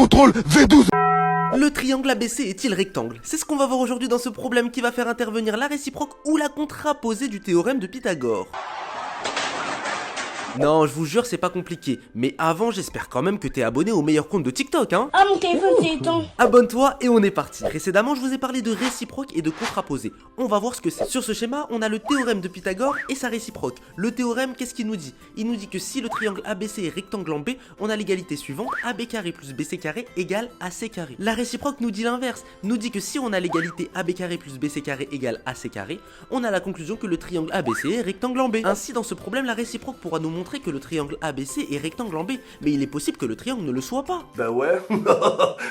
contrôle V12. Le triangle ABC est-il rectangle? C'est ce qu'on va voir aujourd'hui dans ce problème qui va faire intervenir la réciproque ou la contraposée du théorème de Pythagore. Non, je vous jure, c'est pas compliqué. Mais avant, j'espère quand même que t'es abonné au meilleur compte de TikTok, hein. Ah, mon téléphone, c'est éteint. Abonne-toi et on est parti. Précédemment, je vous ai parlé de réciproque et de contraposée. On va voir ce que c'est. Sur ce schéma, on a le théorème de Pythagore et sa réciproque. Le théorème, qu'est-ce qu'il nous dit? Il nous dit que si le triangle ABC est rectangle en B, on a l'égalité suivante, AB carré plus BC carré égale AC carré. La réciproque nous dit l'inverse, nous dit que si on a l'égalité AB carré plus BC carré égale AC carré, on a la conclusion que le triangle ABC est rectangle en B. Ainsi, dans ce problème, la réciproque pourra nous montrer que le triangle ABC est rectangle en B, mais il est possible que le triangle ne le soit pas. Bah ouais,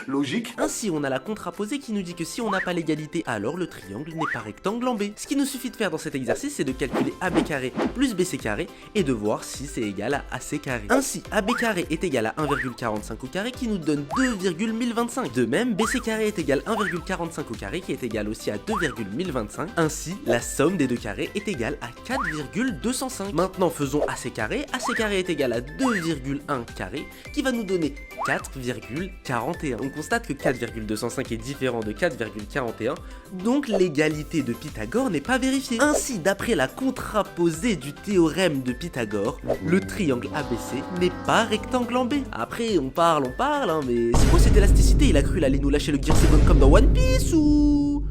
logique. Ainsi, on a la contraposée qui nous dit que si on n'a pas l'égalité, alors le triangle n'est pas rectangle en B. Ce qu'il nous suffit de faire dans cet exercice, c'est de calculer AB carré plus BC carré et de voir si c'est égal à AC carré. Ainsi, AB carré est égal à 1,45 au carré qui nous donne 2,1025. De même, BC carré est égal à 1,45 au carré qui est égal aussi à 2,1025. Ainsi, la somme des deux carrés est égale à 4,205. Maintenant, faisons AC carré. AC carré est égal à 2,1 carré qui va nous donner 4,41. On constate que 4,205 est différent de 4,41, donc l'égalité de Pythagore n'est pas vérifiée. Ainsi, d'après la contraposée du théorème de Pythagore, le triangle ABC n'est pas rectangle en B. Après, on parle, hein, mais c'est quoi cette élasticité? Il a cru qu'il allait nous lâcher le Gear 7 comme dans One Piece ou...